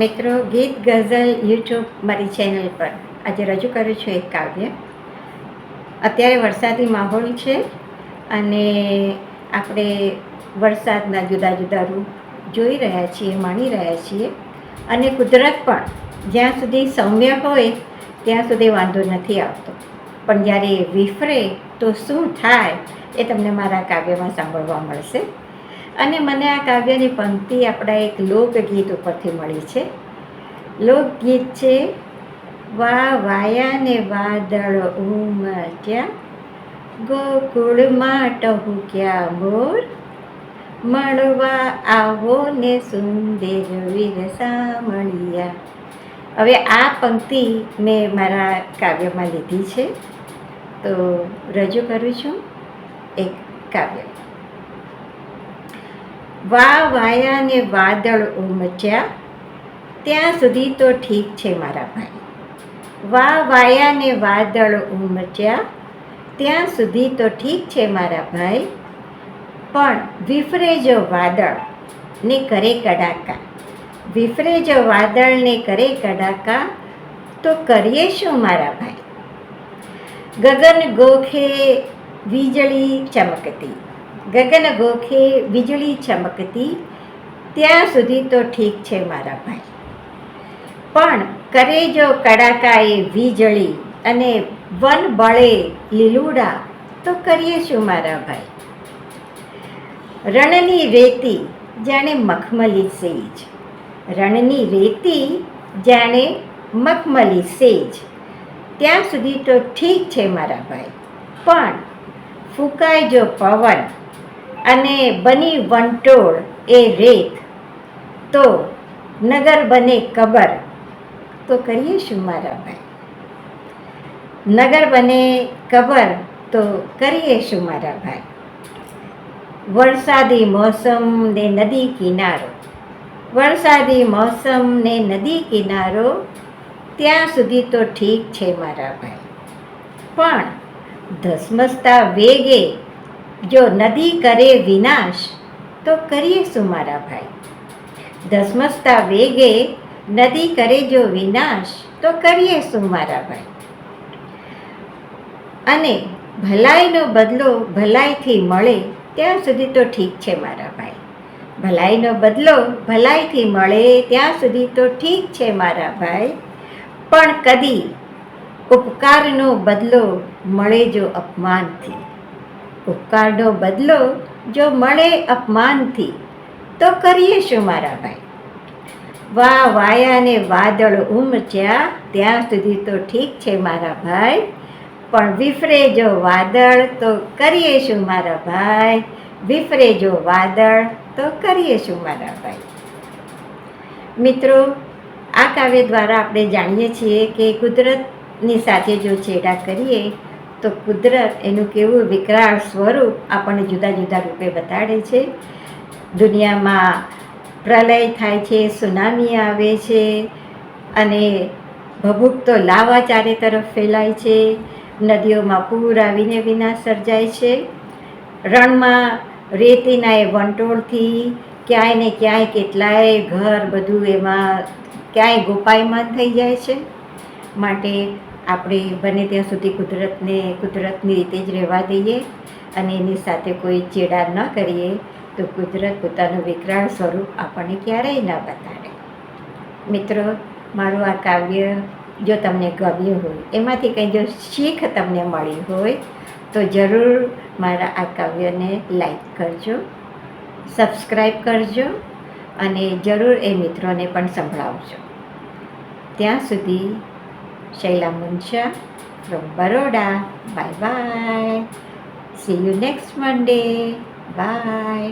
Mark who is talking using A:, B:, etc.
A: મિત્રો, ગીત ગઝલ યુટ્યુબ મારી ચેનલ પર આજે રજૂ કરું છું એક કાવ્ય. અત્યારે વરસાદી માહોલ છે અને આપણે વરસાદના જુદા જુદા રૂપ જોઈ રહ્યા છીએ, માણી રહ્યા છીએ. અને કુદરત પણ જ્યાં સુધી સૌમ્ય હોય ત્યાં સુધી વાંધો નથી આવતો, પણ જ્યારે વિફરે તો શું થાય એ તમને મારા કાવ્યમાં સાંભળવા મળશે. અને મને આ કાવ્યની પંક્તિ આપણા એક લોકગીત ઉપરથી મળી છે. લોકગીત છે, વા વાયા ને વાદળ ઉમટ્યા, ગોકુળમાં ટહુક્યા મોર, મળવા આવો ને સુંદર વીરસામળિયા. હવે આ પંક્તિ મેં મારા કાવ્યમાં લીધી છે, તો રજૂ કરું છું એક કાવ્ય. વા વાયા ને વાદળ ઉમટ્યા, ત્યાં સુધી તો ઠીક છે મારા ભાઈ. વા વાયા ને વાદળ ઉમટ્યા, ત્યાં સુધી તો ઠીક છે મારા ભાઈ. પણ વિફરે જો વાદળ ને કરે કડાકા, વિફરે જો વાદળ ને કરે કડાકા, તો કરીએ શું મારા ભાઈ. ગગન ગોખે વીજળી ચમકતી, ગગન ગોખે વીજળી ચમકતી, ત્યાં સુધી તો ઠીક છે મારા ભાઈ. પણ કરે જો કડાકા એ વીજળી અને વન બળે લીલુડા, તો કરીએ શું મારા ભાઈ. રણની રેતી જાણે મખમલી સેજ, રણની રેતી જાણે મખમલી સેજ, ત્યાં સુધી તો ઠીક છે મારા ભાઈ. પણ ફૂંકાય જો પવન અને બની વંટોળ એ રેત, તો નગર બને કબર, તો કરીએ શું મારા ભાઈ. નગર બને કબર, તો કરીએ શું મારા ભાઈ. વરસાદી મોસમ ને નદી કિનારો, વરસાદી મોસમ ને નદી કિનારો, ત્યાં સુધી તો ઠીક છે મારા ભાઈ. પણ ધસમસતા વેગે જો નદી કરે વિનાશ, તો કરીએ શું મારા ભાઈ. ધસમસતા વેગે નદી કરે જો વિનાશ, તો કરીએ શું મારા ભાઈ. અને ભલાઈનો બદલો ભલાઈથી મળે, ત્યાં સુધી તો ઠીક છે મારા ભાઈ. ભલાઈનો બદલો ભલાઈથી મળે, ત્યાં સુધી તો ઠીક છે મારા ભાઈ. પણ કદી ઉપકારનો બદલો મળે જો અપમાનથી, ઉપકારનો બદલો જો મળે અપમાનથી, તો કરીએ શું મારા ભાઈ. વા વાયા ને વાદળ ઉમટ્યા, ત્યાં સુધી તો ઠીક છે મારા ભાઈ. પણ વિફરે જો વાદળ, તો કરીએ શું મારા ભાઈ. વિફરે જો વાદળ, તો કરીએ શું મારા ભાઈ. મિત્રો, આ કાવ્ય દ્વારા આપણે જાણીએ છીએ કે કુદરતની સાથે જો છેડા કરીએ તો કુદરત એનું કેવું વિકરાળ સ્વરૂપ આપણને જુદા જુદા રૂપે બતાડે છે. દુનિયામાં પ્રલય થાય છે, સુનામી આવે છે અને ભભૂકતો લાવા ચારે તરફ ફેલાય છે. નદીઓમાં પૂર આવીને વિનાશ સર્જાય છે. રણમાં રેતીના એ વંટોળથી ક્યાંય ને ક્યાંય કેટલાય ઘર બધું એમાં ક્યાંય ગોપાયમાન થઈ જાય છે. માટે આપણે બને ત્યાં સુધી કુદરતને કુદરતની રીતે જ રહેવા દઈએ અને એની સાથે કોઈ ચેડા ન કરીએ, તો કુદરત પોતાનું વિકરાળ સ્વરૂપ આપણને ક્યારેય ન બતાડે. મિત્રો, મારું આ કાવ્ય જો તમને ગમ્યું હોય, એમાંથી કંઈ જો શીખ તમને મળી હોય, તો જરૂર મારા આ કાવ્યને લાઈક કરજો, સબસ્ક્રાઈબ કરજો અને જરૂર એ મિત્રોને પણ સંભળાવજો. ત્યાં સુધી Shaila Munsha from Baroda. Bye bye. See you next Monday. By.